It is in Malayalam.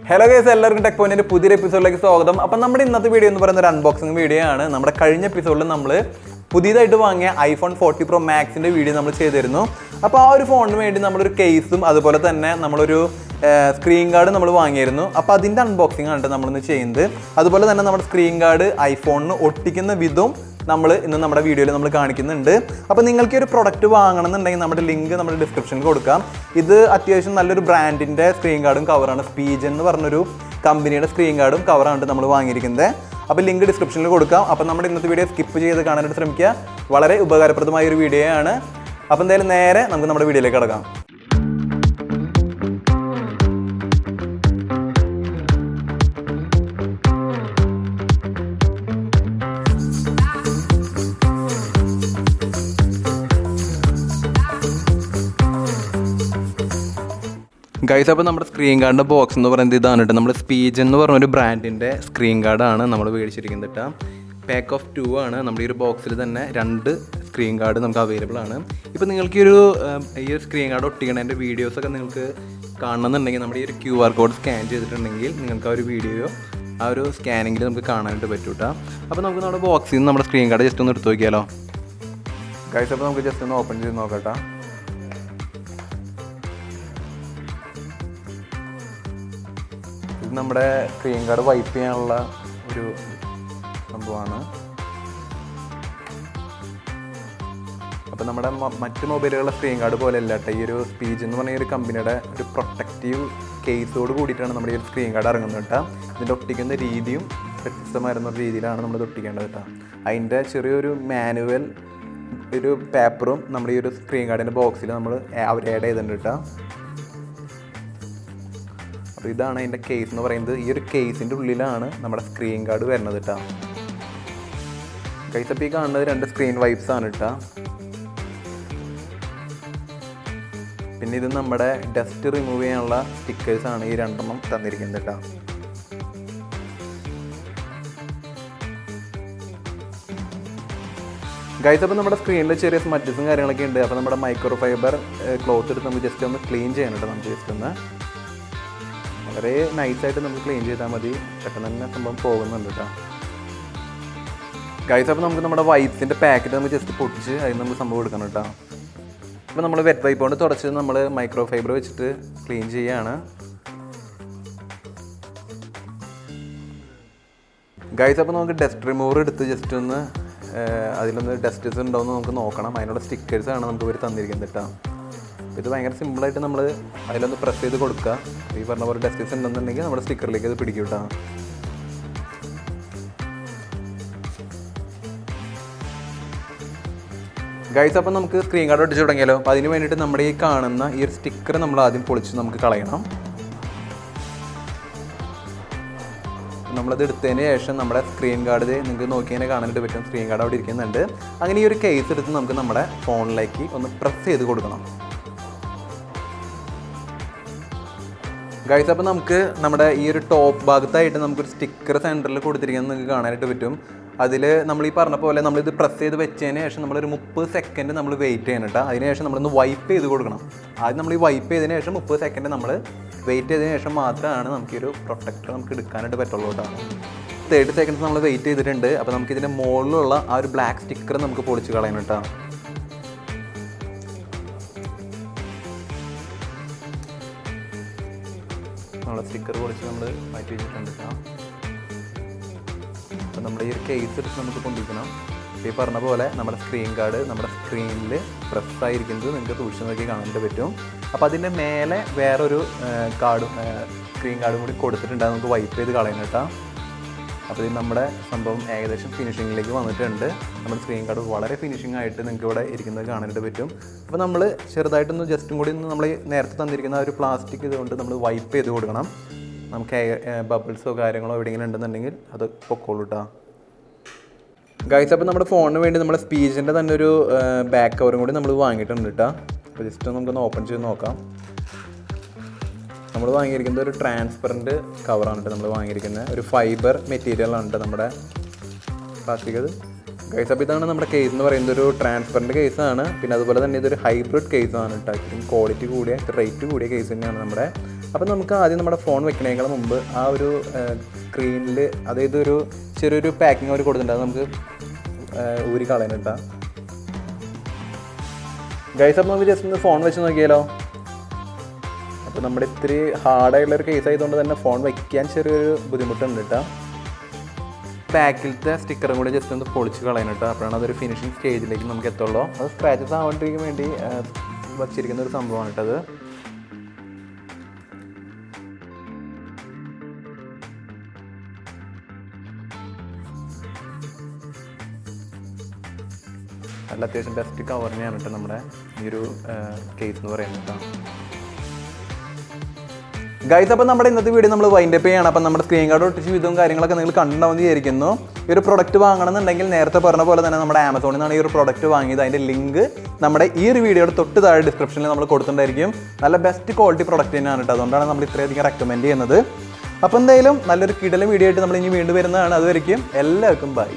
ഹലോ ഗൈസ്, എല്ലാവർക്കും ടെക് പോയിന്റിന്റെ പുതിയൊരു എപ്പിസോഡിലേക്ക് സ്വാഗതം. അപ്പം നമ്മുടെ ഇന്നത്തെ വീഡിയോ എന്ന് പറയുന്ന ഒരു അൺബോക്സിംഗ് വീഡിയോ ആണ്. നമ്മുടെ കഴിഞ്ഞ എപ്പിസോഡിൽ നമ്മൾ പുതിയതായിട്ട് വാങ്ങിയ iPhone 40 Pro Maxന്റെ വീഡിയോ നമ്മൾ ചെയ്തിരുന്നു. അപ്പോൾ ആ ഒരു ഫോണിന് വേണ്ടി നമ്മളൊരു കേസും അതുപോലെ തന്നെ നമ്മളൊരു സ്ക്രീൻ ഗാർഡ് നമ്മൾ വാങ്ങിയിരുന്നു. അപ്പോൾ അതിൻ്റെ അൺബോക്സിംഗ് ആണ് നമ്മളിന്ന് ചെയ്യുന്നത്. അതുപോലെ തന്നെ നമ്മുടെ സ്ക്രീൻ ഗാർഡ് ഐഫോണിന് ഒട്ടിക്കുന്ന വിധവും നമ്മൾ ഇന്ന് നമ്മുടെ വീഡിയോയിൽ നമ്മൾ കാണിക്കുന്നുണ്ട്. അപ്പോൾ നിങ്ങൾക്ക് ഒരു പ്രൊഡക്റ്റ് വാങ്ങണമെന്നുണ്ടെങ്കിൽ നമ്മുടെ ലിങ്ക് നമ്മുടെ ഡിസ്ക്രിപ്ഷനിൽ കൊടുക്കാം. ഇത് അത്യാവശ്യം നല്ലൊരു ബ്രാൻഡിൻ്റെ സ്ക്രീൻ ഗാർഡും കവറാണ്. സ്പീജൻ എന്ന് പറഞ്ഞൊരു കമ്പനിയുടെ സ്ക്രീൻ ഗാർഡും കവറാണ് നമ്മൾ വാങ്ങിയിരിക്കുന്നത്. അപ്പോൾ ലിങ്ക് ഡിസ്ക്രിപ്ഷനിൽ കൊടുക്കാം. അപ്പോൾ നമ്മുടെ ഇന്നത്തെ വീഡിയോ സ്കിപ്പ് ചെയ്ത് കാണാനായിട്ട് ശ്രമിക്കുക. വളരെ ഉപകാരപ്രദമായ ഒരു വീഡിയോ ആണ്. അപ്പോൾ എന്തായാലും നേരെ നമുക്ക് നമ്മുടെ വീഡിയോയിലേക്ക് കിടക്കാം. ഗൈസ്, അപ്പോൾ നമ്മുടെ സ്ക്രീൻ ഗാർഡിൻ്റെ ബോക്സ് എന്ന് പറയുന്നത് ഇതാണ് കേട്ടോ. നമ്മൾ സ്പീജ് എന്ന് പറഞ്ഞൊരു ബ്രാൻഡിൻ്റെ സ്ക്രീൻ ഗാർഡാണ് നമ്മൾ മേടിച്ചിരിക്കുന്നത് കേട്ടോ. പാക്ക് ഓഫ് 2 ആണ്. നമ്മുടെ ഈ ഒരു ബോക്സിൽ തന്നെ 2 സ്ക്രീൻ ഗാർഡ് നമുക്ക് അവൈലബിൾ ആണ്. ഇപ്പോൾ നിങ്ങൾക്ക് ഈ ഒരു സ്ക്രീൻ ഗാർഡ് ഒട്ടിക്കണതിൻ്റെ വീഡിയോസൊക്കെ നിങ്ങൾക്ക് കാണണമെന്നുണ്ടെങ്കിൽ നമ്മുടെ ഈ ഒരു QR കോഡ് സ്കാൻ ചെയ്തിട്ടുണ്ടെങ്കിൽ നിങ്ങൾക്ക് ആ ഒരു വീഡിയോ ആ ഒരു സ്കാനിങ്ങിൽ നമുക്ക് കാണാനായിട്ട് പറ്റും കേട്ടോ. അപ്പോൾ നമുക്ക് നമ്മുടെ ബോക്സിൽ നിന്ന് നമ്മുടെ സ്ക്രീൻ ഗാർഡ് ജസ്റ്റ് ഒന്ന് എടുത്ത് നോക്കിയാലോ ഗൈസ്. അപ്പോൾ നമുക്ക് ജസ്റ്റ് ഒന്ന് ഓപ്പൺ ചെയ്ത് നോക്കാം. നമ്മുടെ സ്ക്രീൻ ഗാർഡ് വൈപ്പ് ചെയ്യാനുള്ള ഒരു സംഭവമാണ്. അപ്പോൾ നമ്മുടെ മറ്റ് മൊബൈലുകളുടെ സ്ക്രീൻ ഗാർഡ് പോലെ അല്ല കേട്ടോ. ഈ ഒരു സ്പീജ് എന്ന് പറഞ്ഞ ഒരു കമ്പനിയുടെ ഒരു പ്രൊട്ടക്റ്റീവ് കേസോട് കൂടിയിട്ടാണ് നമ്മുടെ ഈ ഒരു സ്ക്രീൻ ഗാർഡ് ഇറങ്ങുന്നത് കേട്ടോ. ഇതിൻ്റെ ഒട്ടിക്കുന്ന രീതിയും വ്യത്യസ്തമായിരുന്ന രീതിയിലാണ് നമ്മൾ ഒട്ടിക്കേണ്ടത് കേട്ടോ. അതിൻ്റെ ചെറിയൊരു മാനുവൽ ഒരു പേപ്പറും നമ്മുടെ ഈ ഒരു സ്ക്രീൻ ഗാർഡിൻ്റെ ബോക്സിൽ നമ്മൾ അവർ ആഡ് ചെയ്തിട്ടുണ്ട് കേട്ടോ. അപ്പോൾ ഇതാണ് അതിൻ്റെ കേസ് എന്ന് പറയുന്നത്. ഈ ഒരു കേസിൻ്റെ ഉള്ളിലാണ് നമ്മുടെ സ്ക്രീൻ ഗാർഡ് വരുന്നത് കേട്ടോ. ഗൈസ്, അപ്പോൾ ഈ കാണുന്നത് 2 സ്ക്രീൻ വൈപ്സ് ആണ് കേട്ടോ. പിന്നെ ഇത് നമ്മുടെ ഡസ്റ്റ് റിമൂവ് ചെയ്യാനുള്ള സ്റ്റിക്കേഴ്സാണ് ഈ 2 തന്നിരിക്കുന്നത് കേട്ടോ. ഗൈസ്, അപ്പോൾ നമ്മുടെ സ്ക്രീനിൽ ചെറിയ സ്മറ്റസും കാര്യങ്ങളൊക്കെ ഉണ്ട്. അപ്പോൾ നമ്മുടെ മൈക്രോ ഫൈബർ ക്ലോത്ത് എടുത്ത് നമുക്ക് ജസ്റ്റ് ഒന്ന് ക്ലീൻ ചെയ്യണം കേട്ടോ. നമുക്ക് ജസ്റ്റ് ഒന്ന് വളരെ നൈസായിട്ട് നമുക്ക് ക്ലീൻ ചെയ്താൽ മതി. പെട്ടെന്ന് തന്നെ സംഭവം പോകുന്നുണ്ട് കേട്ടോ. ഗൈസ്, അപ്പോൾ നമുക്ക് നമ്മുടെ വൈപ്സിൻ്റെ പാക്കറ്റ് നമുക്ക് ജസ്റ്റ് പൊട്ടിച്ച് അതിന് നമുക്ക് സംഭവം എടുക്കണം കേട്ടോ. അപ്പോൾ നമ്മൾ വെറ്റ് വൈപ്പ് കൊണ്ട് തുടച്ച് നമ്മൾ മൈക്രോ ഫൈബർ വെച്ചിട്ട് ക്ലീൻ ചെയ്യുകയാണ്. ഗൈസ്, അപ്പോൾ നമുക്ക് ഡസ്റ്റ് റിമൂവർ എടുത്ത് ജസ്റ്റ് ഒന്ന് അതിലൊന്ന് ഡസ്റ്റസ് ഉണ്ടോ എന്ന് നമുക്ക് നോക്കണം. അതിനുള്ള സ്റ്റിക്കേഴ്സാണ് നമുക്ക് ഇവർ തന്നിരിക്കുന്നത് കേട്ടോ. ഇത് ഭയങ്കര സിമ്പിളായിട്ട് നമ്മൾ അതിലൊന്ന് പ്രസ് ചെയ്ത് കൊടുക്കുക. ഈ പറഞ്ഞ പോലെ ഡസ്റ്റസ് ഉണ്ടെന്നുണ്ടെങ്കിൽ നമ്മുടെ സ്റ്റിക്കറിലേക്ക് അത് പിടിക്കും കേട്ടോ. ഗൈസ്, അപ്പോൾ നമുക്ക് സ്ക്രീൻ ഗാർഡ് ഒട്ടിച്ച് തുടങ്ങിയാലോ. അപ്പോൾ അതിന് വേണ്ടിയിട്ട് നമ്മുടെ ഈ കാണുന്ന ഈ ഒരു സ്റ്റിക്കർ നമ്മൾ ആദ്യം പൊളിച്ച് നമുക്ക് കളയണം. നമ്മളത് എടുത്തതിന് ശേഷം നമ്മുടെ സ്ക്രീൻ ഗാർഡ് നിങ്ങൾക്ക് നോക്കിയതിനെ കാണാനായിട്ട് പറ്റും. സ്ക്രീൻ ഗാർഡ് അവിടെ ഇരിക്കുന്നുണ്ട്. അങ്ങനെ ഈ ഒരു കേസ് എടുത്ത് നമുക്ക് നമ്മുടെ ഫോണിലേക്ക് ഒന്ന് പ്രസ് ചെയ്ത് കൊടുക്കണം. ഗൈസ്, അപ്പോൾ നമുക്ക് നമ്മുടെ ഈ ഒരു ടോപ്പ് ഭാഗത്തായിട്ട് നമുക്കൊരു സ്റ്റിക്കർ സെൻറ്ററിൽ കൊടുത്തിരിക്കുന്നത് നിങ്ങൾക്ക് കാണാനായിട്ട് പറ്റും. അതിൽ നമ്മൾ ഈ പറഞ്ഞ പോലെ നമ്മളിത് പ്രസ് ചെയ്ത് വെച്ചതിന് ശേഷം നമ്മളൊരു 30 സെക്കൻഡ് നമ്മൾ വെയിറ്റ് ചെയ്യണം കേട്ടോ. അതിന് ശേഷം നമ്മളൊന്ന് വൈപ്പ് ചെയ്ത് കൊടുക്കണം. ആദ്യം നമ്മൾ ഈ വൈപ്പ് ചെയ്തതിന് ശേഷം 30 സെക്കൻഡ് നമ്മൾ വെയിറ്റ് ചെയ്തതിന് ശേഷം മാത്രമാണ് നമുക്ക് ഈ ഒരു പ്രൊട്ടക്ടർ നമുക്ക് എടുക്കാനായിട്ട് പറ്റുള്ളൂ കേട്ടോ. 30 സെക്കൻഡ്സ് നമ്മൾ വെയിറ്റ് ചെയ്തിട്ടുണ്ട്. അപ്പോൾ നമുക്ക് ഇതിൻ്റെ മുകളിലുള്ള ആ ഒരു ബ്ലാക്ക് സ്റ്റിക്കർ നമുക്ക് പൊളിച്ച് കളയണം കേട്ടോ. നമ്മളെ സ്റ്റിക്കർ പൊളിച്ച് നമ്മൾ മാറ്റി വെച്ചിട്ടുണ്ട് കേട്ടോ. അപ്പോൾ നമ്മുടെ ഈ ഒരു കേസ് എടുത്ത് നമുക്ക് കൊണ്ടിരിക്കണം. ഈ പറഞ്ഞ പോലെ നമ്മുടെ സ്ക്രീൻ ഗാർഡ് നമ്മുടെ സ്ക്രീനിൽ പ്രസ്സായിരിക്കുന്നത് നിങ്ങൾക്ക് സൂക്ഷിച്ച് നോക്കി കാണാനായിട്ട് പറ്റും. അപ്പോൾ അതിൻ്റെ മേലെ വേറൊരു സ്ക്രീൻ ഗാർഡും കൂടി കൊടുത്തിട്ടുണ്ട്. നമുക്ക് വൈപ്പ് ചെയ്ത് കളയണം കേട്ടോ. അപ്പോൾ ഇത് നമ്മുടെ സംഭവം ഏകദേശം ഫിനിഷിങ്ങിലേക്ക് വന്നിട്ടുണ്ട്. നമ്മുടെ സ്ക്രീൻ ഗാർഡ് വളരെ ഫിനിഷിംഗ് ആയിട്ട് നിങ്ങൾക്ക് ഇവിടെ ഇരിക്കുന്നത് കാണാനായിട്ട് പറ്റും. അപ്പോൾ നമ്മൾ ചെറുതായിട്ടൊന്ന് ജസ്റ്റും കൂടി ഒന്ന് നമ്മൾ നേരത്തെ തന്നിരിക്കുന്ന ആ ഒരു പ്ലാസ്റ്റിക് ഇതുകൊണ്ട് നമ്മൾ വൈപ്പ് ചെയ്ത് കൊടുക്കണം. നമുക്ക് ബബിൾസോ കാര്യങ്ങളോ എവിടെയെങ്കിലും ഉണ്ടെന്നുണ്ടെങ്കിൽ അത് പൊക്കോളൂ കേട്ടോ. ഗൈസ്, അപ്പോൾ നമ്മുടെ ഫോണിന് വേണ്ടി നമ്മുടെ സ്പീജിൻ്റെ തന്നെ ഒരു ബാക്ക് കവറും കൂടി നമ്മൾ വാങ്ങിയിട്ടുണ്ട് കേട്ടോ. അപ്പോൾ ജസ്റ്റ് നമുക്കൊന്ന് ഓപ്പൺ ചെയ്ത് നോക്കാം. നമ്മൾ വാങ്ങിയിരിക്കുന്നത് ഒരു ട്രാൻസ്പെറൻറ്റ് കവറാണ് കേട്ടോ. നമ്മൾ വാങ്ങിയിരിക്കുന്നത് ഒരു ഫൈബർ മെറ്റീരിയലാണ് കേട്ടോ നമ്മുടെ പ്ലാസ്റ്റിക്. അത് ഗൈസ്, അപ്പോൾ ഇതാണ് നമ്മുടെ കേസ് എന്ന് പറയുന്നത്. ഒരു ട്രാൻസ്പെറൻറ്റ് കേസാണ്. പിന്നെ അതുപോലെ തന്നെ ഇതൊരു ഹൈബ്രിഡ് കേസാണ് കേട്ടോ. ക്വാളിറ്റി കൂടിയ റേറ്റ് കൂടിയ കേസ് തന്നെയാണ് നമ്മുടെ അപ്പോൾ നമുക്ക് ആദ്യം നമ്മുടെ ഫോൺ വെക്കണേക്കാൾ മുമ്പ് ആ ഒരു സ്ക്രീനിൽ അതായത് ഒരു ചെറിയൊരു പാക്കിങ് അവർ കൊടുത്തിട്ടുണ്ട്. അത് നമുക്ക് ഊരി കളയാനിട്ടാ ഗൈസ്. അപ്പോൾ നമുക്ക് ജസ്റ്റ് ഒന്ന് ഫോൺ വെച്ച് നോക്കിയാലോ. അപ്പോൾ നമ്മുടെ ഇത്തിരി ഹാർഡായിട്ടുള്ളൊരു കേസ് ആയതുകൊണ്ട് തന്നെ ഫോൺ വയ്ക്കാൻ ചെറിയൊരു ബുദ്ധിമുട്ടുണ്ട് കേട്ടോ. ബാക്കിലത്തെ സ്റ്റിക്കറും കൂടി ജസ്റ്റ് ഒന്ന് പൊളിച്ച് കളയാനിട്ടോ. അപ്പോഴാണ് അതൊരു ഫിനിഷിങ് സ്റ്റേജിലേക്ക് നമുക്ക് എത്തുള്ളൂ. അത് സ്ക്രാച്ചസ് ആവാണ്ടിരിക്കാൻ വേണ്ടി വച്ചിരിക്കുന്ന ഒരു സംഭവമാണ് കേട്ടോ അത്. നല്ല അത്യാവശ്യം ബെസ്റ്റ് കവറിനെയാണ് കേട്ടോ നമ്മുടെ ഈ ഒരു കേസ് എന്ന് പറയുന്നത് കേട്ടോ. ഗൈസ്, അപ്പോൾ നമ്മുടെ ഇന്നത്തെ വീഡിയോ നമ്മൾ വൈൻഡ് അപ്പ് ചെയ്യണം. അപ്പോൾ നമ്മുടെ സ്ക്രീൻ ഗാർഡ് ഒട്ടിച്ച് വിധവും കാര്യങ്ങളൊക്കെ നിങ്ങൾ കണ്ടുണ്ടാവുമെന്ന് വിചാരിക്കുന്നു. ഈ ഒരു പ്രൊഡക്റ്റ് വാങ്ങണമെന്നുണ്ടെങ്കിൽ നേരത്തെ പറഞ്ഞ പോലെ തന്നെ നമ്മുടെ ആമസോണിൽ നിന്നാണ് ഈ ഒരു പ്രൊഡക്റ്റ് വാങ്ങിയത്. അതിൻ്റെ ലിങ്ക് നമ്മുടെ ഈ ഒരു വീഡിയോയുടെ തൊട്ട് താഴെ ഡിസ്ക്രിപ്ഷനിൽ നമ്മൾ കൊടുത്തിട്ടുണ്ടായിരിക്കും. നല്ല ബെസ്റ്റ് ക്വാളിറ്റി പ്രൊഡക്റ്റ് തന്നെയാണ് കേട്ടോ. അതുകൊണ്ടാണ് നമ്മൾ ഇത്രയധികം റെക്കമെൻഡ് ചെയ്യുന്നത്. അപ്പോൾ എന്തായാലും നല്ലൊരു കിടലൻ വീഡിയോ ആയിട്ട് നമ്മൾ ഇനി വീണ്ടും വരുന്നതാണ്. അതുവരെയ്ക്കും എല്ലാവർക്കും ബൈ.